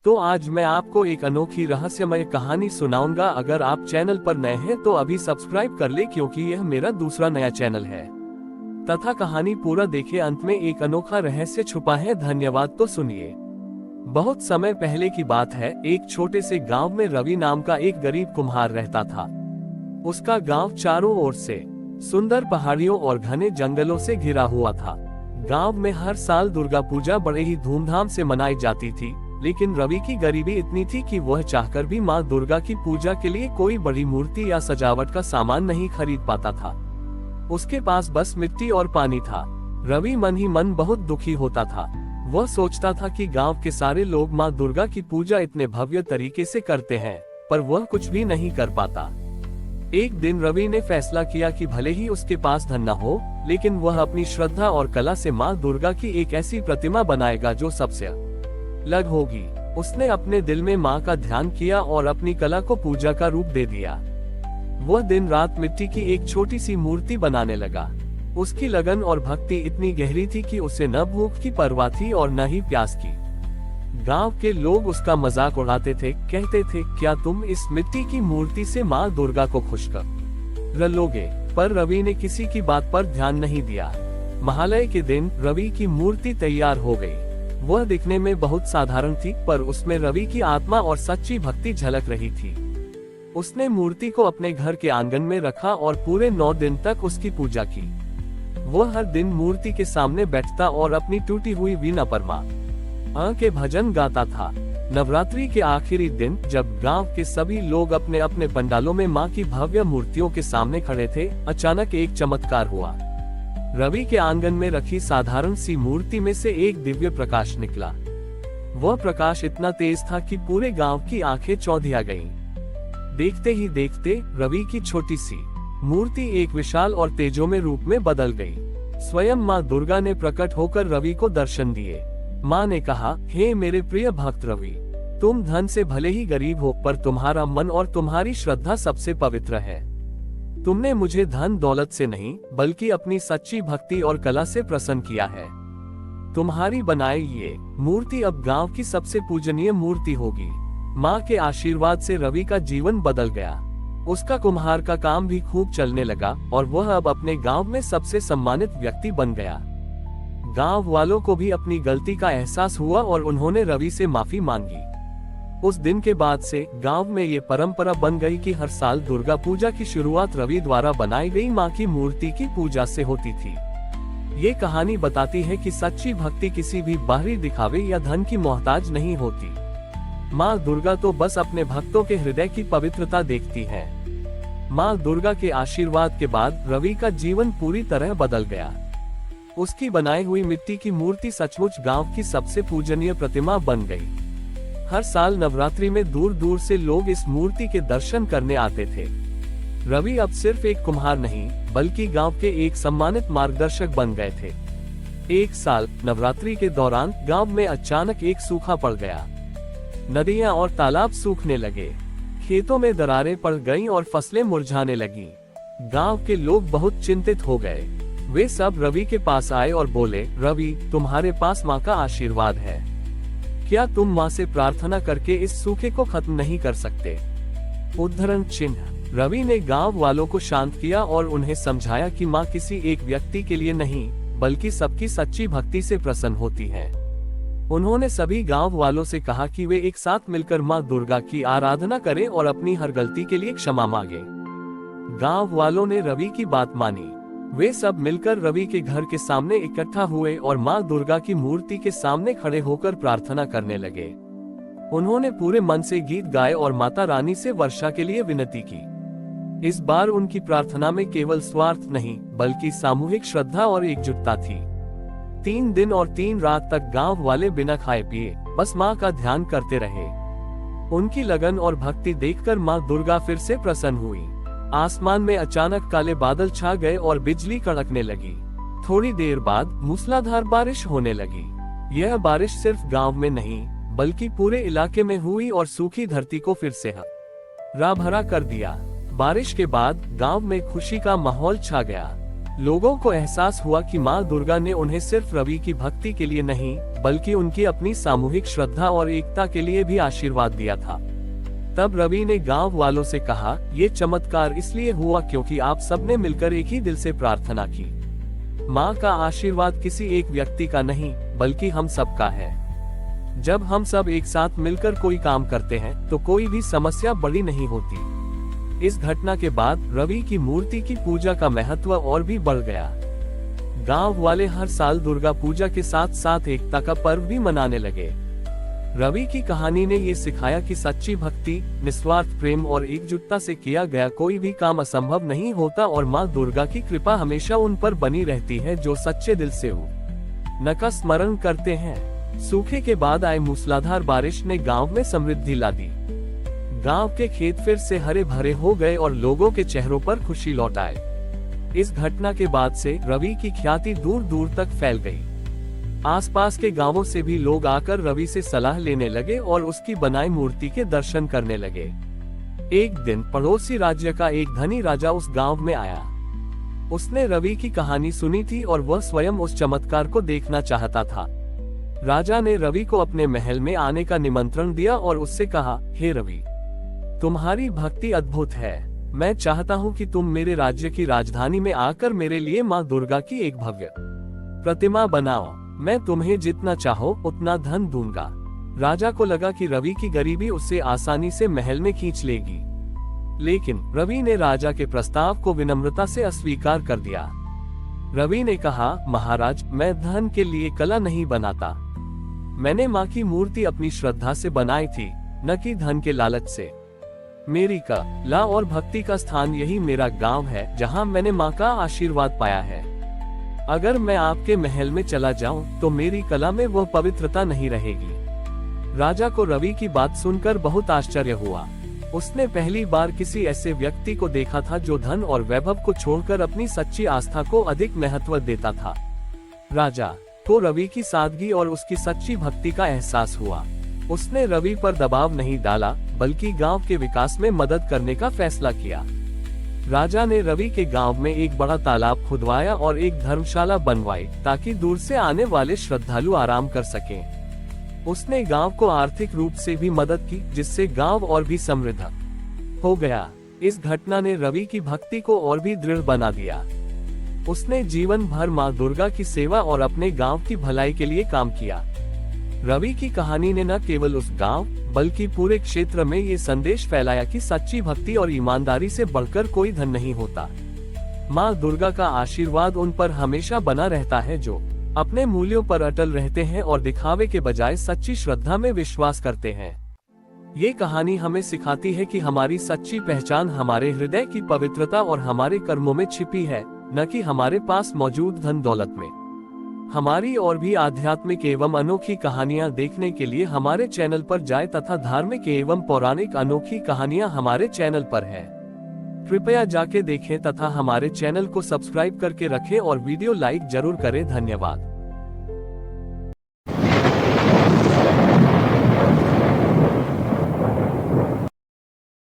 तो आज मैं आपको एक अनोखी रहस्यमय कहानी सुनाऊंगा। अगर आप चैनल पर नए हैं तो अभी सब्सक्राइब कर ले, क्योंकि यह मेरा दूसरा नया चैनल है। तथा कहानी पूरा देखे, अंत में एक अनोखा रहस्य छुपा है। धन्यवाद। तो सुनिए। बहुत समय पहले की बात है। एक छोटे से गांव में रवि नाम का एक गरीब कुम्हार रहता था। उसका गांव चारों ओर से सुंदर पहाड़ियों और घने जंगलों से घिरा हुआ था। गांव में हर साल दुर्गा पूजा बड़े ही धूमधाम से मनाई जाती थी, लेकिन रवि की गरीबी इतनी थी कि वह चाहकर भी मां दुर्गा की पूजा के लिए कोई बड़ी मूर्ति या सजावट का सामान नहीं खरीद पाता था। उसके पास बस मिट्टी और पानी था। रवि मन ही मन बहुत दुखी होता था। वह सोचता था कि गांव के सारे लोग मां दुर्गा की पूजा इतने भव्य तरीके से करते हैं, पर वह कुछ भी नहीं कर पाता। एक दिन रवि ने फैसला किया कि भले ही उसके पास धन न हो, लेकिन वह अपनी श्रद्धा और कला से मां दुर्गा की एक ऐसी प्रतिमा बनाएगा जो सबसे अलग होगी। उसने अपने दिल में मां का ध्यान किया और अपनी कला को पूजा का रूप दे दिया। वह दिन रात मिट्टी की एक छोटी सी मूर्ति बनाने लगा। उसकी लगन और भक्ति इतनी गहरी थी कि उसे न भूख की परवाह थी और न ही प्यास की। गांव के लोग उसका मजाक उड़ाते थे, कहते थे, क्या तुम इस मिट्टी की मूर्ति से मां दुर्गा को खुश कर लोगे? पर रवि ने किसी की बात पर ध्यान नहीं दिया। महालय के दिन रवि की मूर्ति तैयार हो गई। वह दिखने में बहुत साधारण थी, पर उसमें रवि की आत्मा और सच्ची भक्ति झलक रही थी। उसने मूर्ति को अपने घर के आंगन में रखा और पूरे 9 दिन तक उसकी पूजा की। वह हर दिन मूर्ति के सामने बैठता और अपनी टूटी हुई वीणा पर मां के भजन गाता था। नवरात्रि के आखिरी दिन जब गांव के सभी लोग अपने अपने पंडालों में मां की भव्य मूर्तियों के सामने खड़े थे, अचानक एक चमत्कार हुआ। रवि के आंगन में रखी साधारण सी मूर्ति में से एक दिव्य प्रकाश निकला। वह प्रकाश इतना तेज था कि पूरे गांव की आंखें चौंधिया गईं। देखते ही देखते रवि की छोटी सी मूर्ति एक विशाल और तेजोमय रूप में बदल गई। स्वयं मां दुर्गा ने प्रकट होकर रवि को दर्शन दिए। मां ने कहा, हे मेरे प्रिय भक्त रवि, तुम धन से भले ही गरीब हो, पर तुम्हारा मन और तुम्हारी श्रद्धा सबसे पवित्र है। तुमने मुझे धन दौलत से नहीं, बल्कि अपनी सच्ची भक्ति और कला से प्रसन्न किया है। तुम्हारी बनाई ये मूर्ति अब गांव की सबसे पूजनीय मूर्ति होगी। मां के आशीर्वाद से रवि का जीवन बदल गया। उसका कुम्हार का काम भी खूब चलने लगा और वह अब अपने गांव में सबसे सम्मानित व्यक्ति बन गया। गांव वालों को भी अपनी गलती का एहसास हुआ और उन्होंने रवि से माफी मांगी। उस दिन के बाद से गांव में ये परंपरा बन गई कि हर साल दुर्गा पूजा की शुरुआत रवि द्वारा बनाई गई मां की मूर्ति की पूजा से होती थी। ये कहानी बताती है कि सच्ची भक्ति किसी भी बाहरी दिखावे या धन की मोहताज नहीं होती। मां दुर्गा तो बस अपने भक्तों के हृदय की पवित्रता देखती है। मां दुर्गा के आशीर्वाद के बाद रवि का जीवन पूरी तरह बदल गया। उसकी बनाई हुई मिट्टी की मूर्ति सचमुच गांव की सबसे पूजनीय प्रतिमा बन गई। हर साल नवरात्रि में दूर दूर से लोग इस मूर्ति के दर्शन करने आते थे। रवि अब सिर्फ एक कुम्हार नहीं, बल्कि गांव के एक सम्मानित मार्गदर्शक बन गए थे। एक साल नवरात्रि के दौरान गांव में अचानक एक सूखा पड़ गया। नदियां और तालाब सूखने लगे, खेतों में दरारें पड़ गईं और फसलें मुरझाने लगीं। गांव के लोग बहुत चिंतित हो गए। वे सब रवि के पास आए और बोले, रवि, तुम्हारे पास मां का आशीर्वाद है। क्या तुम मां से प्रार्थना करके इस सूखे को खत्म नहीं कर सकते? उद्धरण चिन्ह। रवि ने गांव वालों को शांत किया और उन्हें समझाया कि मां किसी एक व्यक्ति के लिए नहीं, बल्कि सबकी सच्ची भक्ति से प्रसन्न होती है। उन्होंने सभी गांव वालों से कहा कि वे एक साथ मिलकर मां दुर्गा की आराधना करें और अपनी हर गलती के लिए क्षमा मांगे। गांव वालों ने रवि की बात मानी। वे सब मिलकर रवि के घर के सामने इकट्ठा हुए और मां दुर्गा की मूर्ति के सामने खड़े होकर प्रार्थना करने लगे। उन्होंने पूरे मन से गीत गाए और माता रानी से वर्षा के लिए विनती की। इस बार उनकी प्रार्थना में केवल स्वार्थ नहीं, बल्कि सामूहिक श्रद्धा और एकजुटता थी। 3 दिन और 3 रात तक गांव वाले बिना खाए पिए बस मां का ध्यान करते रहे। उनकी लगन और भक्ति देखकर मां दुर्गा फिर से प्रसन्न हुई। आसमान में अचानक काले बादल छा गए और बिजली कड़कने लगी। थोड़ी देर बाद मूसलाधार बारिश होने लगी। यह बारिश सिर्फ गांव में नहीं, बल्कि पूरे इलाके में हुई और सूखी धरती को फिर से हरा भरा कर दिया। बारिश के बाद गांव में खुशी का माहौल छा गया। लोगों को एहसास हुआ कि माँ दुर्गा ने उन्हें सिर्फ रवि की भक्ति के लिए नहीं, बल्कि उनकी अपनी सामूहिक श्रद्धा और एकता के लिए भी आशीर्वाद दिया था। तब रवि ने गांव वालों से कहा, ये चमत्कार इसलिए हुआ क्योंकि आप सबने मिलकर एक ही दिल से प्रार्थना की। माँ का आशीर्वाद किसी एक व्यक्ति का नहीं, बल्कि हम सबका है। जब हम सब एक साथ मिलकर कोई काम करते हैं तो कोई भी समस्या बड़ी नहीं होती। इस घटना के बाद रवि की मूर्ति की पूजा का महत्व और भी बढ़ गया। गांव वाले हर साल दुर्गा पूजा के साथ साथ एकता का पर्व भी मनाने लगे। रवि की कहानी ने ये सिखाया कि सच्ची भक्ति, निस्वार्थ प्रेम और एकजुटता से किया गया कोई भी काम असंभव नहीं होता और माँ दुर्गा की कृपा हमेशा उन पर बनी रहती है जो सच्चे दिल से उनका स्मरण करते हैं। सूखे के बाद आए मूसलाधार बारिश ने गांव में समृद्धि ला दी। गांव के खेत फिर से हरे भरे हो गए और लोगों के चेहरों पर खुशी लौट आए। इस घटना के बाद से रवि की ख्याति दूर दूर तक फैल गई। आसपास के गांवों से भी लोग आकर रवि से सलाह लेने लगे और उसकी बनाई मूर्ति के दर्शन करने लगे। एक दिन पड़ोसी राज्य का एक धनी राजा उस गांव में आया। उसने रवि की कहानी सुनी थी और वह स्वयं उस चमत्कार को देखना चाहता था। राजा ने रवि को अपने महल में आने का निमंत्रण दिया और उससे कहा, हे रवि, तुम्हारी भक्ति अद्भुत है। मैं चाहता हूँ कि तुम मेरे राज्य की राजधानी में आकर मेरे लिए माँ दुर्गा की एक भव्य प्रतिमा बनाओ। मैं तुम्हें जितना चाहो उतना धन दूंगा। राजा को लगा कि रवि की गरीबी उससे आसानी से महल में खींच लेगी, लेकिन रवि ने राजा के प्रस्ताव को विनम्रता से अस्वीकार कर दिया। रवि ने कहा, महाराज, मैं धन के लिए कला नहीं बनाता। मैंने माँ की मूर्ति अपनी श्रद्धा से बनाई थी, न कि धन के लालच से। मेरी कला और भक्ति का स्थान यही मेरा गांव है, जहां मैंने माँ का आशीर्वाद पाया है। अगर मैं आपके महल में चला जाऊं तो मेरी कला में वह पवित्रता नहीं रहेगी। राजा को रवि की बात सुनकर बहुत आश्चर्य हुआ। उसने पहली बार किसी ऐसे व्यक्ति को देखा था जो धन और वैभव को छोड़कर अपनी सच्ची आस्था को अधिक महत्व देता था। राजा को रवि की सादगी और उसकी सच्ची भक्ति का एहसास हुआ। उसने रवि पर दबाव नहीं डाला, बल्कि गांव के विकास में मदद करने का फैसला किया। राजा ने रवि के गांव में एक बड़ा तालाब खुदवाया और एक धर्मशाला बनवाई ताकि दूर से आने वाले श्रद्धालु आराम कर सकें। उसने गांव को आर्थिक रूप से भी मदद की, जिससे गांव और भी समृद्ध हो गया। इस घटना ने रवि की भक्ति को और भी दृढ़ बना दिया। उसने जीवन भर माँ दुर्गा की सेवा और अपने गांव की भलाई के लिए काम किया। रवि की कहानी ने न केवल उस गांव बल्कि पूरे क्षेत्र में ये संदेश फैलाया कि सच्ची भक्ति और ईमानदारी से बढ़कर कोई धन नहीं होता। माँ दुर्गा का आशीर्वाद उन पर हमेशा बना रहता है जो अपने मूल्यों पर अटल रहते हैं और दिखावे के बजाय सच्ची श्रद्धा में विश्वास करते हैं। ये कहानी हमें सिखाती है कि हमारी सच्ची पहचान हमारे हृदय की पवित्रता और हमारे कर्मों में छिपी है, न कि हमारे पास मौजूद धन दौलत में। हमारी और भी आध्यात्मिक एवं अनोखी कहानियां देखने के लिए हमारे चैनल पर जाएं तथा धार्मिक एवं पौराणिक अनोखी कहानियां हमारे चैनल पर है। कृपया जाके देखें तथा हमारे चैनल को सब्सक्राइब करके रखें और वीडियो लाइक जरूर करें। धन्यवाद।